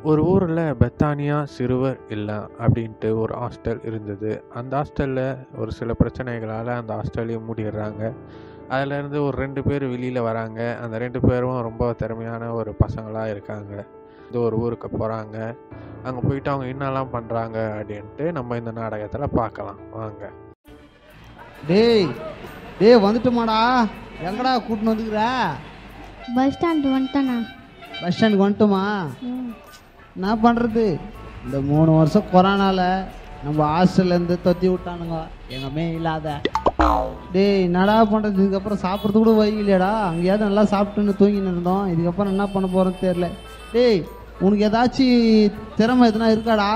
ஒரு ஊரில் பெத்தானியா சிறுவர் இல்லம் அப்படின்ட்டு ஒரு ஹாஸ்டல் இருந்தது. அந்த ஹாஸ்டலில் ஒரு சில பிரச்சனைகளால் அந்த ஹாஸ்டலையும் மூடிடுறாங்க. அதிலேருந்து ஒரு 2 பேர் வெளியில் வராங்க. அந்த 2 பேரும் ரொம்ப திறமையான ஒரு பசங்களாக இருக்காங்க. ஒரு ஊருக்கு போகிறாங்க. அங்கே போயிட்டு அவங்க என்னெல்லாம் பண்ணுறாங்க அப்படின்ட்டு நம்ம இந்த நாடகத்தில் பார்க்கலாம் வாங்க. டேய் டேய் வந்துட்டுமாடா, எங்கடா கூட்டின்னு வந்துக்கிற? பஸ் ஸ்டாண்டு வந்துட்டேண்ணா. பஸ் ஸ்டாண்டுக்கு வந்துட்டுமா? என்ன பண்ணுறது, இந்த 3 வருஷம் கொரோனாவில் நம்ம ஹாஸ்டல்லேருந்து தொத்தி விட்டானுங்க எங்கமே இல்லாத. டேய் என்னடா பண்ணுறது, இதுக்கப்புறம் சாப்பிட்றது கூட வழி இல்லையாடா. அங்கேயாவது நல்லா சாப்பிட்டுன்னு தூங்கின்னு இருந்தோம், இதுக்கப்புறம் என்ன பண்ண போகிறோன்னு தெரில. டேய் உனக்கு ஏதாச்சும் திறமை எதுனா இருக்காடா?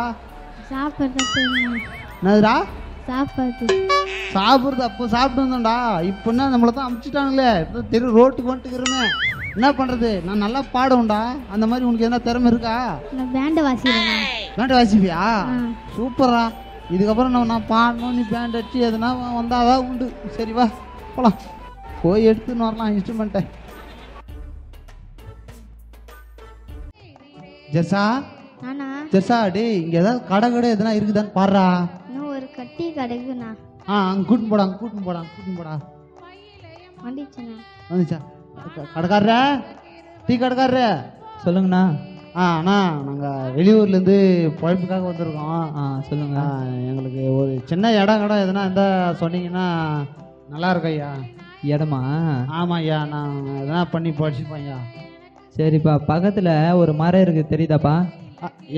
சாப்பிட்றது என்னதுடா? சாப்பிட்றது அப்போ சாப்பிட்டு வந்தோம்டா. இப்போ என்ன நம்மளை தான் அமுச்சிட்டானுங்களே, இப்போ தெரு ரோட்டுக்கு வந்துட்டுக்கிறோமே, என்ன பண்ணுறது? நான் நல்லா பாடுவேன்டா. அந்த மாதிரி உனக்கு எதனா திறமை இருக்கா? நான் பேண்டை வாசிக்கிறேன். பேண்டை வாசிப்பியா? சூப்பரா. இதுக்கப்புறம் நான் பாடணும், நீ பேண்ட் அடிச்சு எதுனா வந்தாதான் உண்டு. சரி வா போகலாம், போய் எடுத்துன்னு வரலாம் இன்ஸ்ட்ருமெண்ட்டை. ஜெர்சா டேய் இங்கே ஏதாவது கடை எதுனா இருக்குதான்னு பாடுறா. இன்னும் ஒரு கட்டி கிடைக்குண்ணா. அங்கே கூட்டின்னு போடா. வந்துச்சுண்ணா. வந்துச்சா? கடைக்காரர, டீ கடைக்காரர சொல்லுங்கண்ணா. அண்ணா நாங்கள் வெளியூர்லேருந்து பழப்புக்காக வந்திருக்கோம். சொல்லுங்க. எங்களுக்கு ஒரு சின்ன இடம் எதுனா இருந்தால் சொன்னீங்கன்னா நல்லா இருக்கும் ஐயா. இடமா? ஆமாம் ஐயா, நான் எதனா பண்ணி படிச்சுப்பேன் ஐயா. சரிப்பா, பக்கத்தில் ஒரு மரம் இருக்குது தெரியுதாப்பா?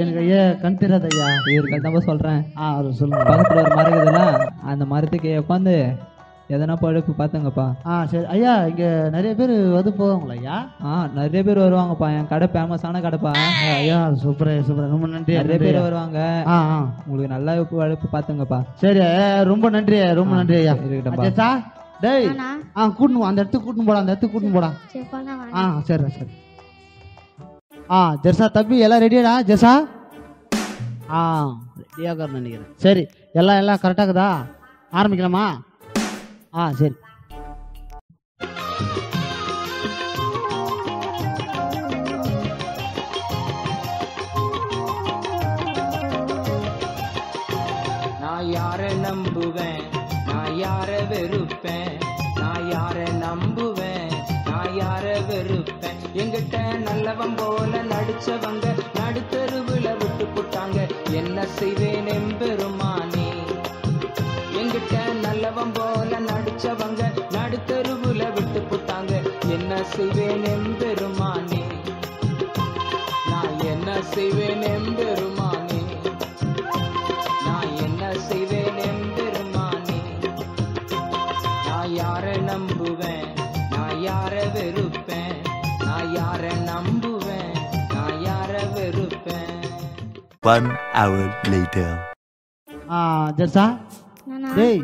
எனக்கு ஐயா கண் தெரியாது ஐயா. இருக்கா சொல்கிறேன். அவர் சொல்லுங்க. பக்கத்தில் ஒரு மரம் இருக்குதுல்ல, அந்த மரத்துக்கு உட்காந்து எதனா பழுப்பு பார்த்துங்கப்பா. சரி ஐயா, இங்கே நிறைய பேர் வந்து போவாங்களா ஐயா? நிறைய பேர் வருவாங்கப்பா, என் கடை ஃபேமஸான கடைப்பா. ஐயா சூப்பர், ரொம்ப நன்றி. நிறைய பேர் வருவாங்க. உங்களுக்கு நல்லா பழுப்பு பார்த்துங்கப்பா. சரி ரொம்ப நன்றி ஐயா. இருக்கட்டா. டேய் கூட்டின்னு அந்த இடத்துக்கு கூட்டின்னு போடா. சரி ஜெர்சா தம்பி எல்லாம் ரெடியாடா? ஜெர்சா ரெடியாக நினைக்கிறேன். சரி எல்லாம் கரெக்டாக இருக்குதா? ஆரம்பிக்கலாமா? சரி. நான் யாரை நம்புவேன், நான் யாரை வெறுப்பேன், நான் யாரை நம்புவேன், நான் யாரை வெறுப்பேன். எங்கிட்ட நல்லவன் போல நடிச்சவங்க நடுத்தருவுல விட்டு போட்டாங்க, என்ன செய்வேன் எம்பெருமானே. எங்கிட்ட நல்லவன் போல நடிச்சவங்க நடுத்தருவுல விட்டு போட்டாங்க, என்ன செய்வேன் எம்பெருமானே. நான் என்ன செய்வேன் எம்பெருமானே, நான் என்ன செய்வேன் எம்பெருமானே. நான் யாரை நம்புவேன், நான் யாரை வெறுப்பேன், நான் யாரை நம்புவேன், நான் யாரை வெறுப்பேன். 1 hour later. ஜெர்சா டேய்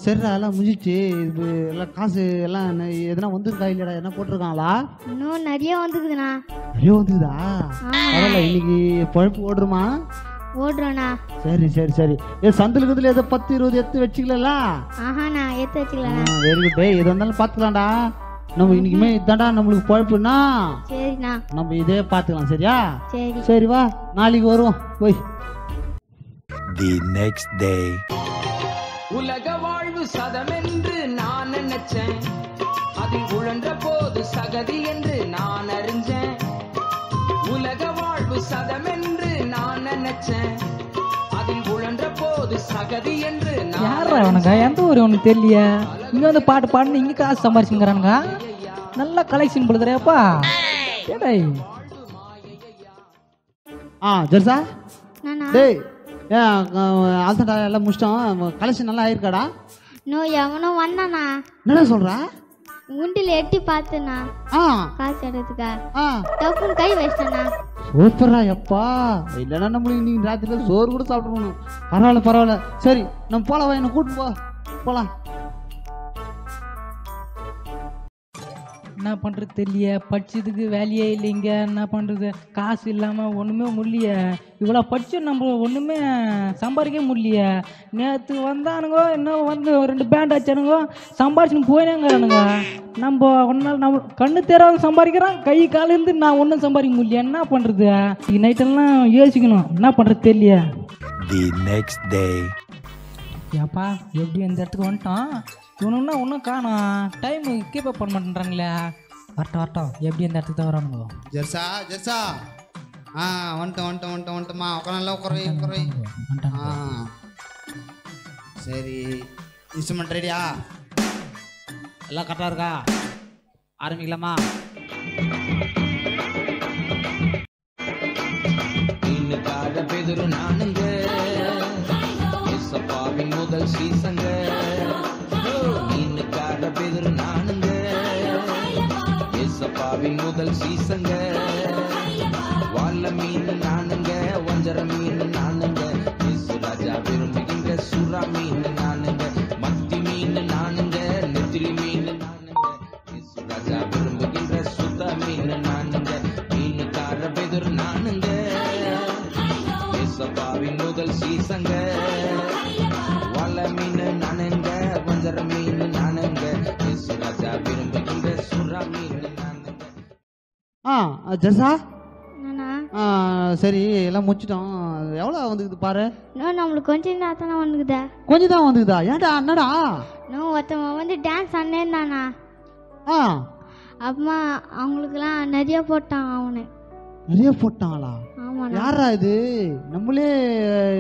சரிடா, எல்லாம் முடிஞ்சிச்சு. இது எல்லாம் காசு எல்லாம் எதனா வந்துருக்கா இல்லையாடா? என்ன போட்டிருக்காங்களா? இன்னும் நிறைய வந்துக்குதுண்ணா. நிறைய வந்துக்குதா? பரவாயில்ல, இன்னைக்கு பழப்பு ஓடுறோமா? ஓடுறோண்ணா. சரி சந்தில் இருக்குதுல ஏதோ 10-20 எடுத்து வச்சுக்கலா? ஆஹாண்ணா, எடுத்து வச்சுக்கலண்ணா. Very good. டேய் எது வந்தாலும் பார்த்துக்கலாம்டா. நம்ம இன்னைக்குமே இதாண்டா நம்மளுக்கு பழப்புன்னா. சரிண்ணா, நம்ம இதே பார்த்துக்கலாம். சரியா? சரி வா, நாளைக்கு வருவோம் போய். The next day. உலக வாழ்வு சதமென்று நான் நினைச்சேன், அதில் உழன்ற போது சகதி என்று நான் அறிஞ்சேன். உலக வாழ்வு சதமென்று நான் நினைச்சேன், அதில் உழன்ற போது சகதி என்று யாரா எந்த ஊர் உனக்கு தெரியலையா? இங்க வந்து பாட்டு பாடுன்னு இங்க காசு சம்பாரிச்சுங்கிறானுங்க. நல்லா கலெக்ஷன் கொடுக்குறியாப்பா. ஜெர்சா டேய் நானா எல்லாம் முடிச்சிட்டோம். கலெக்ஷன் நல்லா ஆயிருக்காடா? இன்னும் எவனும் வந்தானா? என்னடா சொல்ற? உண்டில எட்டி பார்த்தனா காசு எடுத்துக்கா டப்புன்னு கை வச்சிட்டனா. சூப்பரா எப்பா. இல்லைன்னா நம்மளுக்கு இன்னைக்கு ராத்திரில சோறு கூட சாப்பிடணும். பரவாயில்ல. சரி நம்ம போலாம், என்ன கூட்டு போலாம். என்ன பண்ணுறது தெரியல, படிச்சதுக்கு வேலையே இல்லைங்க, என்ன பண்ணுறது, காசு இல்லாமல் ஒன்றுமே முடியலையே, இவ்வளோ படிச்சு நம்ம ஒன்றுமே சம்பாதிக்க முடியலையே. நேற்று வந்தானுங்க, இன்னும் வந்து 2 பேண்ட் அடிச்சானுங்க, சம்பாதிச்சுன்னு போயினேங்கிறானுங்க. நம்ம ஒன்றால் நம்ம கண்ணு தேராத சம்பாதிக்கிறான், கை கால் இருந்து நான் ஒன்றும் சம்பாதிக்க முடியல. என்ன பண்ணுறது, நைட்டெல்லாம் யோசிக்கணும், என்ன பண்ணுறது தெரியல. The next day. ஏப்பா எப்படி இந்த இடத்துக்கு வந்துட்டான், இவனுன்னா ஒன்றும் காணும், டைமு கீப் அப் பண்ண மாட்டேன்றாங்களே. வரட்டும் எப்படி இந்த இடத்துக்கு தான் வரானுங்க. ஜெர்சா வந்துட்டோம்மா, உட்கார உட்கார. சரி, இன்ஸ்ட்ருமெண்ட் ரெடியா, எல்லாம் கரெக்டாக இருக்கா, ஆரம்பிக்கலாமா? நானுங்க எசப்பாவின் முதல் சீசங்க, மீனுக்கார பெதிரு நானுங்க எசப்பாவின் முதல் சீசங்க, வாழ மீன் நானுங்க, வஞ்சர மீன் நானுங்க, ராஜா விரும்புகின்ற சுறா மீன் நானுங்க, மத்தி மீன் நானுங்க, நெத்திலி மீன் நானுங்க, ராஜா விரும்புகின்ற சுத்த மீன் நானுங்க, மீனுக்கார பெதிரு நானுங்க எசப்பாவின் முதல் சீசங்க, வாழ மீன் நானுங்க, வஞ்சர மீன் நானுங்க, ராஜா விரும்புகின்ற சுறா மீன் நானுங்க. ஜெர்சா சரி, எல்லாம் முடிச்சிட்டோம். எவ்வளோ வந்துக்குது பாரு. நம்மளுக்கு கொஞ்சம் தானே வந்துக்குதா? கொஞ்சம் தான் வந்துக்குதா? ஏன்டா என்னடா? ஒருத்தவன் வந்து டான்ஸ் அண்ணேந்தானா, அப்புறமா அவங்களுக்குலாம் நிறைய போட்டான். அவனு நிறைய போட்டாங்களா? ஆமா. யாரா இது? நம்மளே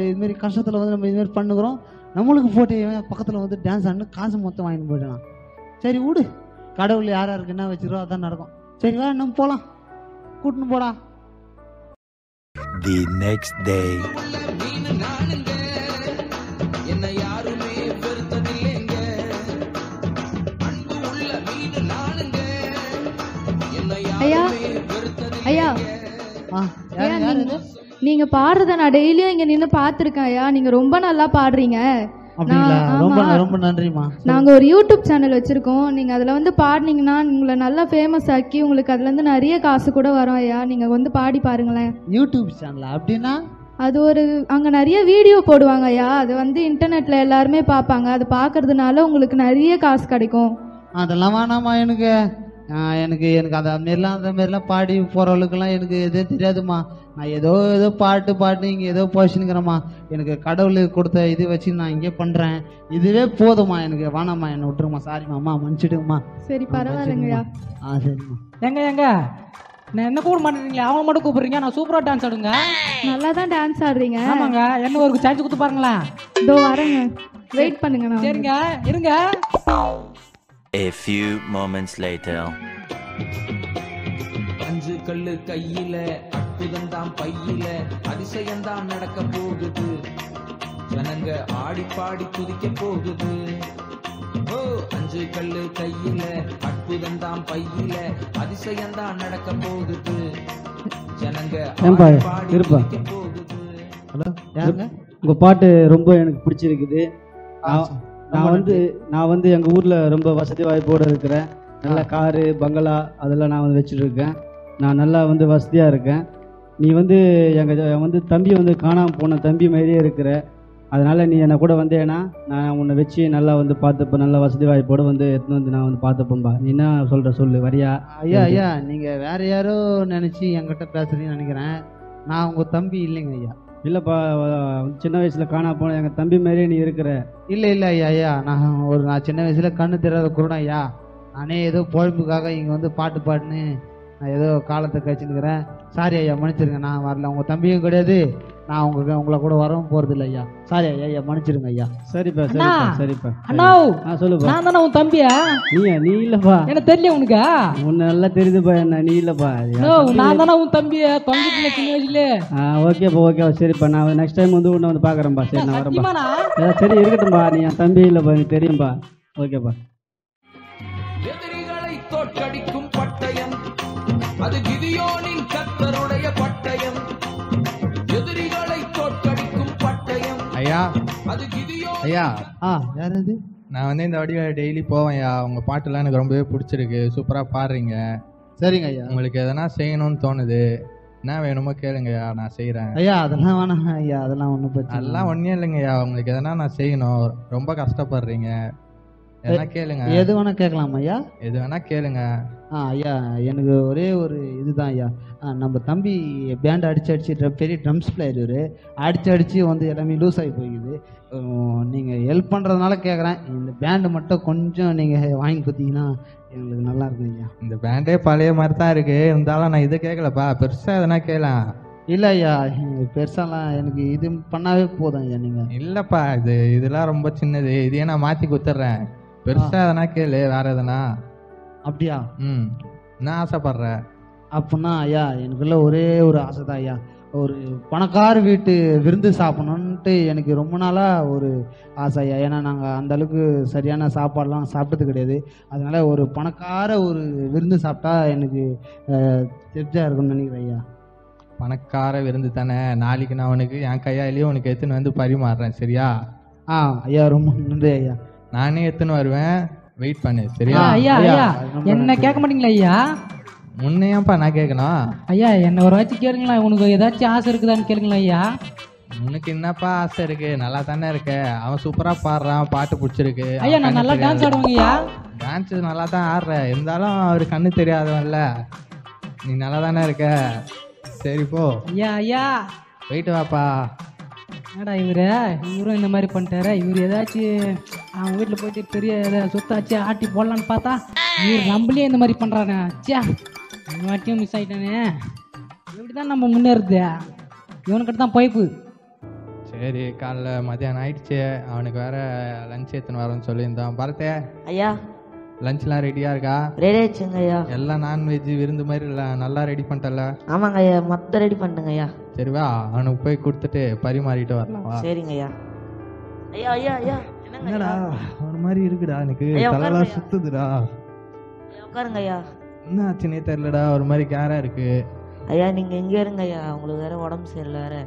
இதுமாரி கஷ்டத்தில் வந்து நம்ம இதுமாரி பண்ணுகிறோம், நம்மளுக்கு போட்டு பக்கத்தில் வந்து டான்ஸ் ஆடினு காசு மொத்தம் வாங்கிட்டு போயிடலாம். சரி விடு, கடவுள் யாரா இருக்கு என்ன வச்சுருவோ அதான் நடக்கும். சரி வா, நம்ம போகலாம், கூட்டின்னு போடா. The next day. ஐயா நீங்க பாடுறத நான் டெய்லியும் இங்க நின்று பாத்துருக்கேன் ஐயா, நீங்க ரொம்ப நல்லா பாடுறீங்க. ரொம்ப நன்றிமா. நாங்க ஒரு யூடியூப் சேனல் வச்சிருக்கோம், நீங்க அதுல வந்து பாடினீங்கன்னா உங்களை நல்லா ஃபேமஸ் ஆக்கி உங்களுக்கு அதுல இருந்து நிறைய காசு கூட வரும் ஐயா. நீங்க வந்து பாடி பாருங்களேன். யூடியூப் சேனல் அப்படின்னா? அது ஒரு அங்க நிறைய வீடியோ போடுவாங்க ஐயா, அது வந்து இன்டர்நெட்ல எல்லாருமே பார்ப்பாங்க, அது பாக்குறதுனால உங்களுக்கு நிறைய காசு கிடைக்கும். அதெல்லாம் வேணாமா, எனக்கு அந்த மாரிலாம் பாடி போறவளுக்கெல்லாம் எனக்கு எதுவும் தெரியாதுமா. நான் ஏதோ பாட்டு இங்கே ஏதோ போச்சுனுங்கிறேம்மா. எனக்கு கடவுள் கொடுத்த இது வச்சு நான் இங்கே பண்ணுறேன், இதுவே போதுமா எனக்கு, வேணாம்மா, என்னை விட்டுருமா. சாரிம்மா, அம்மா மன்னிச்சிடுங்கம்மா. சரி பரவாயில்லைங்கய்யா. சரிம்மா. எங்க நான் என்ன கூட மாட்டேறீங்களா, அவனை மட்டும் கூப்பிடுறீங்க. நான் சூப்பராக டான்ஸ் ஆடுங்க. நல்லா தான் டான்ஸ் ஆடுறீங்க. ஆமாங்க, என்ன ஒரு சான்ஸ் கொடுத்து பாருங்களேன். இதோ வரேங்க, வெயிட் பண்ணுங்க. நான் சரிங்க, இருங்க. A few moments later. 5 கல்லு கையில, அற்புதம்தான் பையில, அதிசயம்தான் நடக்க போகுது, ஜனங்க ஆடி பாடி குதிக்க போகுது. 5 கல்லு கையில, அற்புதம்தான் பையில, அதிசயம்தான் நடக்க போகுது, ஜனங்க ஆடி பாடி குதிக்க போகுது. ஹலோ, யாருங்க? உங்க பாட்டு ரொம்ப எனக்கு பிடிச்சிருக்குது. நான் வந்து எங்கள் ஊரில் ரொம்ப வசதி வாய்ப்போடு இருக்கிறேன். நல்ல காரு பங்களா அதெல்லாம் நான் வந்து வச்சுட்டு இருக்கேன். நான் நல்லா வந்து வசதியாக இருக்கேன். நீ வந்து எங்கள் வந்து தம்பி வந்து காணாமல் போன தம்பி மாதிரியே இருக்கிற, அதனால் நீ என்னை கூட வந்தேன்னா நான் உன்னை வச்சு நல்லா வந்து பார்த்துப்பேன். நல்ல வசதி வாய்ப்போடு வந்து எடுத்துன்னு வந்து நான் வந்து பார்த்துப்பேன்பா. நீ என்ன சொல்கிற சொல்லு, வரியா? ஐயா நீங்கள் வேறு யாரோ நினச்சி என்கிட்ட பேசுகிறீங்கன்னு நினைக்கிறேன். நான் உங்கள் தம்பி இல்லைங்க ஐயா. இல்லைப்பா, சின்ன வயசில் காணா போன எங்கள் தம்பி மாதிரியே நீ இருக்கிற. இல்லை ஐயா, நான் சின்ன வயசில் கண்ணு தெரியாத குருடன் ஐயா. நானே ஏதோ பொழப்புக்காக இங்கே வந்து பாட்டு பாடுன்னு நான் ஏதோ காலத்தை கழிச்சுன்னுக்கிறேன். சாரி ஐயா, மன்னிச்சிருங்க, நான் வரல. உங்கள் தம்பியும் கிடையாது, நான் உங்களை கூட வரவும் போகிறது இல்லை ஐயா. சாரி ஐயா, மன்னிச்சிருங்க ஐயா. சரிப்பா. அண்ணா சொல்லுப்பா. நான் தானே உன் தம்பியா? நீ இல்லைப்பா. எனக்கு தெரியல உனக்கு. உன்னை நல்லா தெரியுதுப்பா. என்ன நீ இல்லைப்பா. நான் தானே உன் தம்பியா, தொங்கிட்டு சின்ன வயசுல. ஓகேப்பா. சரிப்பா, நான் நெக்ஸ்ட் டைம் வந்து உன்னை வந்து பார்க்குறேன்ப்பா. சரி, நான் வரேன்ப்பா. சரி, இருக்கட்டும்பா. நீ என் தம்பி இல்லைப்பா, எனக்கு தெரியும்பா. ஓகேப்பா. எதிரிகளை தோற்கடிக்கும் பட்டயம், அது கிதியோனின் கர்த்தருடைய பட்டயம். எதிரிகளை தோற்கடிக்கும் பட்டயம் ஐயா, அது கிதியோனின் ஐயா யார் அது? நான் வந்து இந்த வடிவ டெய்லி போவேன் ஐயா. உங்கள் பாட்டுலாம் எனக்கு ரொம்பவே பிடிச்சிருக்கு, சூப்பராக பாடுறீங்க. சரிங்க ஐயா. உங்களுக்கு எதனா செய்யணும்னு தோணுது, என்ன வேணுமோ கேளுங்க ஐயா, நான் செய்கிறேன். ஐயா அதெல்லாம் வேணாம் ஐயா, அதெல்லாம் ஒன்றும் பிரச்சனை அதெல்லாம் ஒன்றும் இல்லைங்க ஐயா. உங்களுக்கு எதனா நான் செய்யணும், ரொம்ப கஷ்டப்படுறீங்க, எதனா கேளுங்க. எது வேணா கேட்கலாம் ஐயா? எது வேணா கேளுங்க. ஐயா எனக்கு ஒரே ஒரு இதுதான் ஐயா, நம்ம தம்பி பேண்ட் அடிச்சு பெரிய ட்ரம்ஸ் பிளேயர் இவர், அடிச்சு வந்து எல்லாமே லூஸ் ஆகி போயிடுது. நீங்கள் ஹெல்ப் பண்ணுறதுனால கேட்குறேன், இந்த பேண்டு மட்டும் கொஞ்சம் நீங்கள் வாங்கி கொடுத்தீங்கன்னா எங்களுக்கு நல்லா இருக்கும் ஐயா. இந்த பேண்டே பழைய மாதிரி தான் இருக்கு, இருந்தாலும் நான் இதை கேட்கலப்பா, பெருசாக எதனா கேட்கலாம். இல்லை ஐயா பெருசாலாம் எனக்கு இது பண்ணாவே போதும் ஐயா. நீங்கள் இல்லைப்பா, இதெல்லாம் ரொம்ப சின்னது, இதையே நான் மாற்றி கொடுத்துட்றேன். பெருசாக எதனா கேளு, வேற எதனா. அப்படியா? நான் ஆசைப்படுறேன். அப்படின்னா ஐயா எனக்குள்ள ஒரே ஒரு ஆசை தான் ஐயா, ஒரு பணக்கார வீட்டு விருந்து சாப்பிடணுன்ட்டு எனக்கு ரொம்ப நாளாக ஒரு ஆசை ஐயா. ஏன்னா நாங்கள் அந்த அளவுக்கு சரியான சாப்பாடெலாம் சாப்பிட்டது கிடையாது, அதனால ஒரு பணக்கார ஒரு விருந்து சாப்பிட்டா எனக்கு திருப்தியாக இருக்கும்னு நினைக்கிறேன் ஐயா. பணக்கார விருந்து தானே, நாளைக்கு நான் உனக்கு என் கையாலேயே உனக்கு எடுத்துன்னு வந்து பரிமாறுறேன், சரியா? ஐயா ரொம்ப நன்றி ஐயா. நானே எடுத்துன்னு வருவேன், வெயிட் பண்ணு, சரியா? ஐயா ஐயா என்ன கேட்க மாட்டீங்களா ஐயா? முன்னையாப்பா நான் கேட்கணும். ஐயா என்ன ஒரு வாட்சி கேளுங்களா, உனக்கு ஏதாச்சும் ஆசை இருக்குதான்னு கேளுங்களா ஐயா. உனக்கு என்னப்பா ஆசை இருக்கு, நல்லா தானே இருக்க, அவன் சூப்பரா பாடுறான், பாட்டு பிடிச்சிருக்கு. ஐயா நான் நல்லா டான்ஸ் ஆடுவேங்க ஐயா. டான்ஸ் நல்லா தான் ஆடுற, இருந்தாலும் அவரு கண்ணு தெரியாதவன்ல, நீ நல்லா தானே இருக்க, சரி போ. ஐயா ஐயா போயிட்டு வாப்பா. என்னடா இவரும் இந்த மாதிரி பண்ணிட்டாரு, இவர் ஏதாச்சும் அவங்க வீட்டில் போயிட்டு பெரிய சொத்தாச்சு ஆட்டி போடலான்னு பார்த்தா இவர் நம்மளே இந்த மாதிரி பண்ணுறானே. சே இந்த வாட்டியும் மிஸ் ஆகிட்டானே, எப்படி தான் நம்ம முன்னேறுது, இவனுக்கிட்ட தான் பைப்பு. சரி காலைல மதியானம் ஆயிடுச்சு, அவனுக்கு வேற லஞ்ச் எடுத்துன்னு வரேன்னு சொல்லியிருந்தான். பரத்தே ஐயா லஞ்ச்லாம் ரெடியா இருக்கா? ரெடி ஆயிடுச்சுங்க ஐயா. எல்லாம் நான்வெஜ் விருந்து மாதிரி இல்லை, நல்லா ரெடி பண்ணிட்டல? ஆமாங்க ஐயா, மொத்தம் ரெடி பண்ணிட்டுங்க ஐயா. சரி வா, அவனுக்கு போய் கொடுத்துட்டு பரிமாறிட்டு வரலாம். சரிங்க ஐயா. ஐயா ஐயா ஐயா என்னடா ஒரு மாதிரி இருக்குடா, எனக்கு தலைலாம் சுத்துதுடா. உட்காருங்க ஐயா. என்ன ஆச்சுன்னே தெரியலடா, ஒரு மாதிரி கேரா இருக்கு. ஐயா நீங்க எங்க இருங்க ஐயா, உங்களுக்கு வேற உடம்பு சரியில்லை வேற.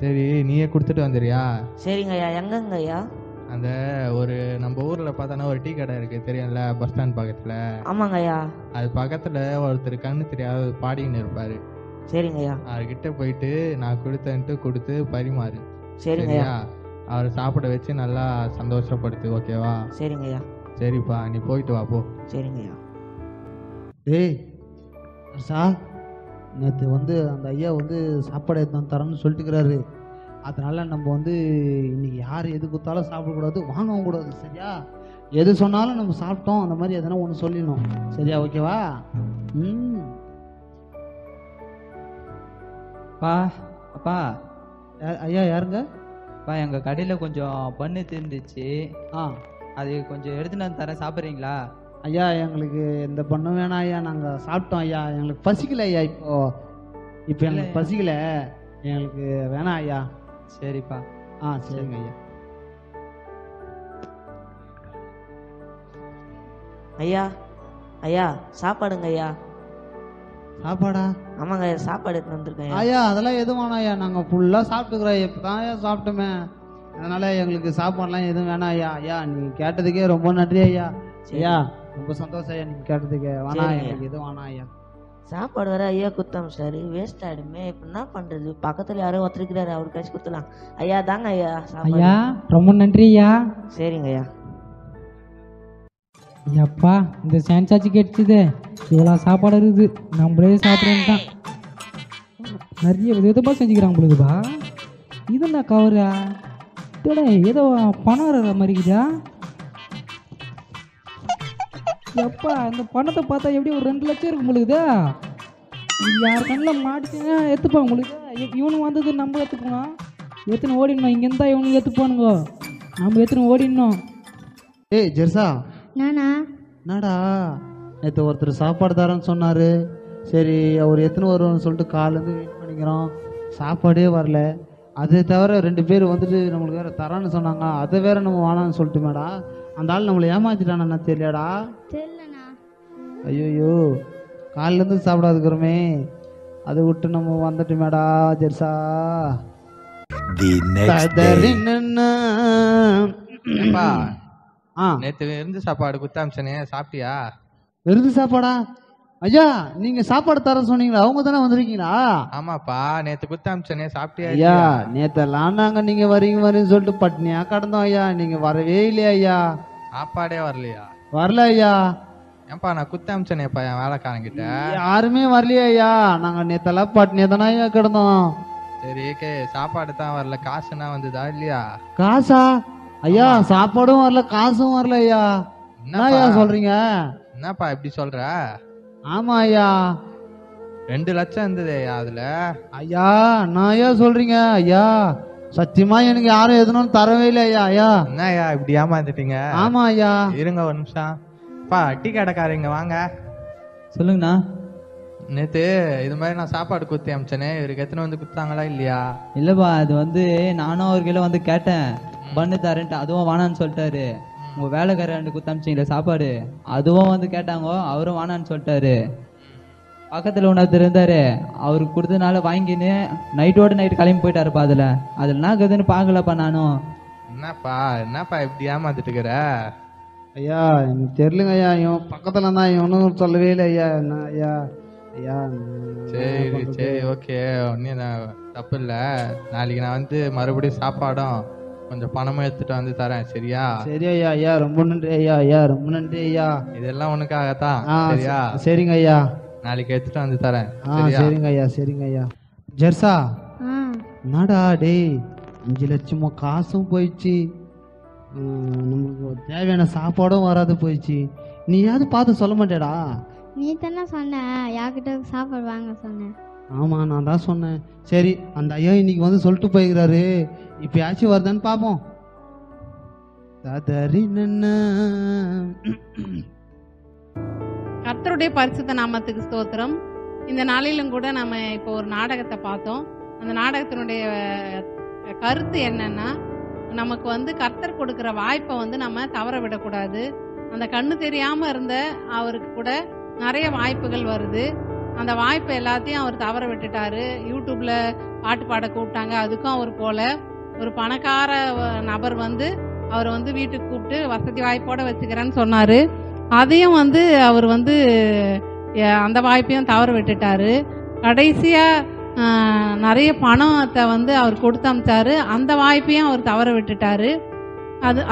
சரி நீயே கொடுத்துட்டு வந்துறியா? சரிங்க ஐயா. எங்கங்க ஐயா? அந்த ஒரு நம்ம ஊர்ல பார்த்தானா ஒரு டீ கடை இருக்கு தெரியும்ல, பஸ் ஸ்டாண்ட் பக்கத்துல. ஆமாங்க ஐயா. அது பக்கத்துல ஒருத்தர் கண்ணு தெரியாத பாடின்னு இருப்பாரு. சரிங்க ஐயா. அவர்கிட்ட போயிட்டு நான் கொடுத்தேன்ட்டு கொடுத்து பரிமாறு. சரிங்கய்யா. அவர் சாப்பிட வச்சு நல்லா சந்தோஷப்படுத்து, ஓகேவா? சரிங்கய்யா. சரிப்பா நீ போயிட்டு வா போ. சரிங்கய்யா. டேய் சார், நேற்று வந்து அந்த ஐயா வந்து சாப்பாடு எடுத்து தரேன்னு சொல்லிட்டுக்கிறாரு, அதனால நம்ம வந்து இன்னைக்கு யார் எது கொடுத்தாலும் சாப்பிடக்கூடாது, வாங்கவும் கூடாது, சரியா? எது சொன்னாலும் நம்ம சாப்பிட்டோம் அந்த மாதிரி எதனா ஒன்று சொல்லிடணும், சரியா? ஓகேவா? அப்பா அப்பா ஐயா யாருங்க? அப்பா எங்கள் கடையில் கொஞ்சம் பண்ணு தீர்ந்துச்சு, அது கொஞ்சம் எடுத்துன்னு வந்து தரேன், சாப்பிட்றீங்களா? ஐயா எங்களுக்கு எந்த பண்ணும் வேணாம் ஐயா, நாங்கள் சாப்பிட்டோம் ஐயா, எங்களுக்கு பசிக்கல ஐயா, இப்போ எங்களுக்கு பசிக்கல, எங்களுக்கு வேணாம் ஐயா. சரிப்பா. சரிங்க ஐயா. ஐயா ஐயா சாப்பாடுங்க ஐயா. சாப்பாடா? ஆமாங்க ஐயா, சாப்பாடு எடுத்து வந்திருக்கேன் ஐயா. அதெல்லாம் எதுவும் வேணாம் ஐயா, நாங்கள் ஃபுல்லாக சாப்பிட்டுக்கிறோம், இப்போ தான் ஐயா சாப்பிட்டோமே, அதனால எங்களுக்கு சாப்பாடுலாம் எதுவும் வேணாம் ஐயா. ஐயா நீங்கள் கேட்டதுக்கே ரொம்ப நன்றி ஐயா. ஐயா ரொம்ப சந்தோஷம் ஐயா, நீங்கள் கேட்டதுக்கு வேணாம், எங்களுக்கு எதுவும் வேணாம் ஐயா. சாப்பாடு வேற ஐயா குத்தம் சார், வேஸ்ட் ஆயிடுமே, இப்போ என்ன பண்றது, பக்கத்துல யாரோ ஒருத்தருக்கிறாரு, அவரு கழிச்சு குத்தலாம். ஐயா தாங்க ஐயா ஐயா, ரொம்ப நன்றி ஐயா. சரிங்க ஐயா. ஐயாப்பா இந்த சான்ஸாச்சு கிடைச்சது, இவ்வளோ சாப்பாடு இருக்குது, நம்மளே சாப்பிட்றோன்னு தான் நிறைய விதமாக செஞ்சுக்கிறாங்க பொழுதுப்பா. இது என்ன கவரா, ஏதோ பணம் வர மாதிரிக்குதா? எப்பா இந்த பணத்தை பார்த்தா எப்படி ஒரு 2 லட்சம் இருக்கும் பொழுதுதா, யார் கண்ணில் மாட்டுச்சுன்னா எடுத்துப்பா உங்களுக்கு. இவனுக்கு வந்தது நம்ம எடுத்துக்கணும், எடுத்துன்னு ஓடிடணும், இங்கேருந்தா இவனுக்கு எடுத்துப்பானுங்க, நம்ம எடுத்துன்னு ஓடிடணும். ஏய் ஜெர்சா, நானா? என்னடா நேற்று ஒருத்தர் சாப்பாடு தரேன்னு சொன்னார், சரி அவர் எத்தனை வருவான்னு சொல்லிட்டு காலேருந்து வெயிட் பண்ணிக்கிறோம், சாப்பாடே வரல. அதை தவிர 2 பேர் வந்துட்டு நம்மளுக்கு வேறு தரான்னு சொன்னாங்க, அதை வேற நம்ம வேணான்னு சொல்லிட்டு மேடா, அந்த ஆள் நம்மளை ஏமாத்திட்டானா தெரியலடா. தெரியலண்ணா. ஐயோ காலிலேருந்து சாப்பிடாதுக்கிறோமே, அதை விட்டு நம்ம வந்துட்டு மேடா ஜெர்சா. The next day. ஏப்பா நேத்து இருந்து சாப்பாடு குத்தாமிச்சனே சாப்பிட்டியா? விருந்து சாப்பாடா? ஐயா நீங்க சாப்பாடு தர சொன்னீங்களா? அவங்க தானே வந்திருக்கீங்களா? ஆமாப்பா நேத்து குத்தாமிச்சனே சாப்பிட்டியா? ஐயா நேத்தெல்லாம் நாங்க நீங்க வரீங்கன்னு சொல்லிட்டு பட்னியா கடந்தோம் ஐயா. நீங்க வரவே இல்லையா ஐயா? சாப்பாடே வரலையா? வரல ஐயா. ஏன்பா நான் குத்தாமிச்சனேப்பா என் வேலைக்காரங்கிட்ட. யாருமே வரலையா ஐயா? நாங்க நேத்தெல்லாம் பட்னியா தானே ஐயா கிடந்தோம். சரி சாப்பாடு தான் வரல, காசுனா வந்ததா இல்லையா? காசா? ஐயா சாப்பாடும் வரல காசும் வரல ஐயா. என்ன ஐயா சொல்றீங்க? என்னப்பா இப்படி சொல்ற? ஆமா ஐயா 2 லட்சம் இருந்தது அதுல. ஐயா நான் ஐயா சொல்றீங்க? ஐயா சத்தியமா எனக்கு யாரும் எதுனும் தரவே இல்லை ஐயா. ஐயா என்ன ஐயா இப்படி ஏமாந்துட்டீங்க? ஆமா ஐயா. இருங்க ஒரு நிமிஷம். பா டீ கடைக்காரங்க வாங்க. சொல்லுங்கண்ணா. நேத்து இது மாதிரி நான் சாப்பாடு குத்தி அமிச்சனே, இவருக்கு எத்தனை வந்து குத்தாங்களா இல்லையா? இல்லப்பா அது வந்து நானும் ஒரு கிலோ வந்து கேட்டேன் பண்ணு தரேன்ட்டு, அதுவும் வேணான்னு சொல்லிட்டாரு. உங்க வேலைக்காரன் குத்தாமிச்சிங்களே சாப்பாடு, அதுவும் வந்து கேட்டாங்க, அவரும் வேணான்னு சொல்லிட்டாரு. பக்கத்துல ஒருத்தர் இருந்தாரு, அவருக்கு கொடுத்ததுனால வாங்கின்னு நைட்டோட நைட்டு கிளம்பி போயிட்டாருப்பா. அதுல என்ன கதுன்னு பாக்கலப்பா நானும். என்னப்பா இப்படி ஏமாந்துட்டு இருக்கிற? ஐயா எனக்கு தெரியலங்க ஐயா. இவன் பக்கத்துல தான் இவனும் சொல்லவே இல்லை ஐயா. என்ன ஐயா? ஐயா சரி ஓகே ஒன்னும் தப்பு இல்ல. நாளைக்கு நான் வந்து மறுபடியும் சாப்பாடும் கொஞ்சம் பணமும் எடுத்துட்டு வந்து தரேன், சரியா? சரி ஐயா. ஐயா ரொம்ப நன்றி ஐயா. ஐயா ரொம்ப நன்றி ஐயா. இதெல்லாம் உனக்காகத்தான், சரியா? சரிங்க ஐயா. நாளைக்கு எடுத்துட்டு வந்து தரேன். சரிங்க ஐயா. சரிங்க ஐயா. ஜெர்சா என்னடா டேய் 5 லட்சமோ காசும் போயிடுச்சு, நமக்கு தேவையான சாப்பாடும் வராது போயிடுச்சு. நீ யாவது பார்த்து சொல்ல மாட்டேடா? நீ தானே சொன்ன யார்கிட்ட சாப்பாடு வாங்க சொன்னேன். ஆமா நான் தான் சொன்னேன். சரி அந்த ஐயா இன்னைக்கு வந்து சொல்லிட்டு போய்கிறாரு, இப்பயாச்சும் வருதான்னு பாப்போம். கர்த்தருடைய பரிசுத்த நாமத்துக்கு ஸ்தோத்திரம். இந்த நாளிலும் கூட நம்ம இப்போ ஒரு நாடகத்தை பார்த்தோம். அந்த நாடகத்தினுடைய கருத்து என்னன்னா, நமக்கு வந்து கர்த்தர் கொடுக்கிற வாய்ப்பை வந்து நம்ம தவற விடக்கூடாது. அந்த கண்ணு தெரியாம இருந்த அவருக்கு கூட நிறைய வாய்ப்புகள் வருது. அந்த வாய்ப்பை எல்லாத்தையும் அவர் தவற விட்டுட்டாரு. யூடியூப்ல பாட்டு பாட கூப்பிட்டாங்க, அதுக்கும் அவர் போல. ஒரு பணக்கார நபர் வந்து அவர் வந்து வீட்டுக்கு கூப்பிட்டு வசதி வாய்ப்போட வச்சுக்கிறேன்னு சொன்னாரு. அதையும் வந்து அவர் வந்து அந்த வாய்ப்பையும் தவற விட்டுட்டாரு. கடைசியா நிறைய பணத்தை வந்து அவர் கொடுத்து அமிச்சாரு, அந்த வாய்ப்பையும் அவர் தவற விட்டுட்டாரு.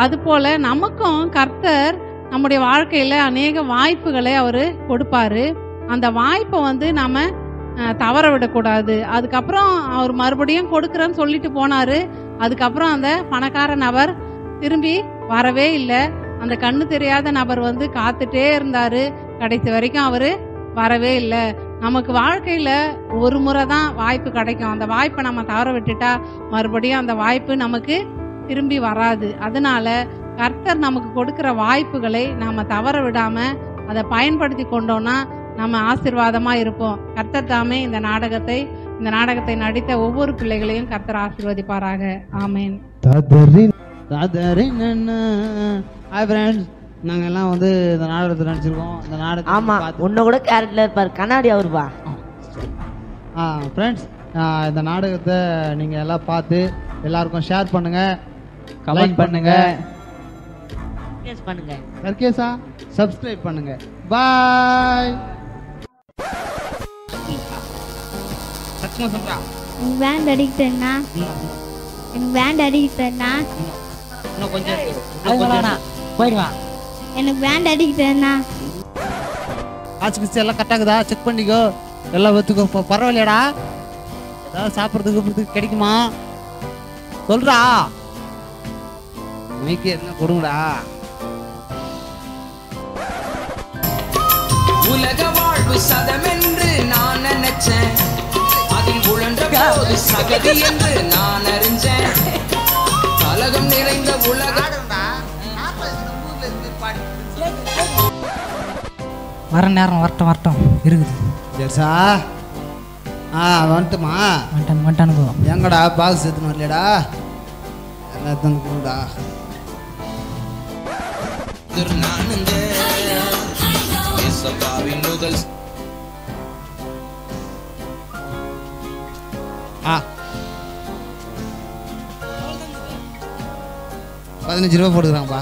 அது போல நமக்கும் கர்த்தர் நம்முடைய வாழ்க்கையில அநேக வாய்ப்புகளை அவரு கொடுப்பாரு. அந்த வாய்ப்பை வந்து நாம தவற விடக்கூடாது. அதுக்கப்புறம் அவர் மறுபடியும் கொடுக்குறேன்னு சொல்லிட்டு போனாரு. அதுக்கப்புறம் அந்த பணக்கார நபர் திரும்பி வரவே இல்லை. அந்த கண்ணு தெரியாத நபர் வந்து காத்துட்டே இருந்தாரு. கடைசி வரைக்கும் அவரு வரவே இல்லை. நமக்கு வாழ்க்கையில ஒரு முறை தான் வாய்ப்பு கிடைக்கும். அந்த வாய்ப்பை நம்ம தவற விட்டுட்டா மறுபடியும் அந்த வாய்ப்பு நமக்கு திரும்பி வராது. அதனால கர்த்தர் நமக்கு கொடுக்கிற வாய்ப்புகளை நாம தவற விடாம அதை பயன்படுத்தி கொண்டோம்னா நம்ம ஆசீர்வாதமா இருப்போம். கர்த்தர் தாமே இந்த நாடகத்தை நடித்த ஒவ்வொரு பிள்ளைகளையும் கர்த்தர் ஆசீர்வதிப்பாராக. ஆமேன். நாங்க எல்லாம் வந்து இந்த நாடகத்தை நடிச்சிருக்கோம். இந்த நாடகம் ஆமா உன்ன கூட கேரக்டர்ல இருப்பாரு, கண்ணாடி அவருப்பா. ஃப்ரெண்ட்ஸ் இந்த நாடகத்தை நீங்க எல்லாம் பார்த்து எல்லாருக்கும் ஷேர் பண்ணுங்க, கமெண்ட் பண்ணுங்க, சர்க்கேஸா சப்ஸ்கிரைப் பண்ணுங்க. பாய். பேண்ட் அடிக்கிட்டேன்னா எனக்கு பேண்ட் அடிக்கிட்டேன்னா இன்னும் கொஞ்சம் போயிடுவா. எனக்கு பேண்ட் அடிக்கிட்டேன்னா ஆச்சு எல்லாம் கரெக்டாகுதா செக் பண்ணிக்கோ. எல்லாம் வச்சுக்கோ. பரவாயில்லையாடா? ஏதாவது சாப்பிட்றதுக்கு கிடைக்குமா சொல்றா? மைக்கு என்ன கொடுங்கடா. உலக வாழ்வு சதமென்று நான் நினைச்சேன், அதில் உழன்ற போது சகதி என்று நான் அறிஞ்சேன். கலகம் நிறைந்த உலகம் வர நேரம் வரட்டும் இருக்குது. ஜெர்சா வந்துட்டுமா? வந்துட்டானுங்க. எங்கடா பாக்ஸ் எடுத்துன்னு வரலடா? எல்லாத்தையும் கொடுடா. நானுங்க இயேசுவின் முதல் 15 ரூபா போட்டுக்கிறாங்கப்பா.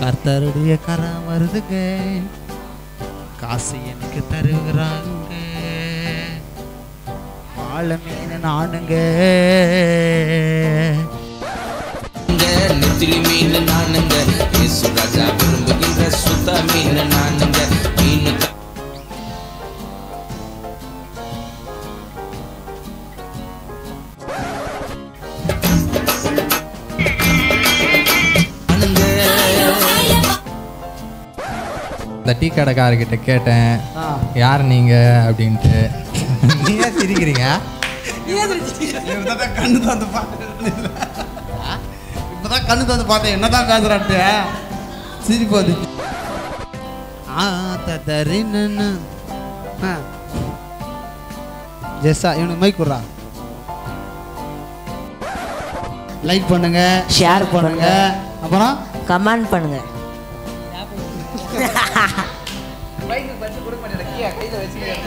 கர்த்தருடைய கரம் வருதுங்க, காசு எனக்கு தருகிறாங்க, வாழ மீன் நானுங்க, நெத்திலி மீன் நானுங்க, இயேசு ராஜா விரும்புகின்ற சுத்த மீன் நானுங்க. மீன் இந்த டீ கடைக்காரர்கிட்ட கேட்டேன் யார் நீங்க அப்படின்ட்டு. நீங்க சிரிக்கிறீங்க? இப்பதான் கண்ணு தந்து பார்த்தேன் என்னதான் பேசுறாட்டு சிரிப்பது. ஜெஸ்ஸா இவனுக்கு மைக் விட்றா. லைக் பண்ணுங்க, ஷேர் பண்ணுங்க, அப்புறம் கமெண்ட் பண்ணுங்க. கையில வச்சுக்கிறேன்.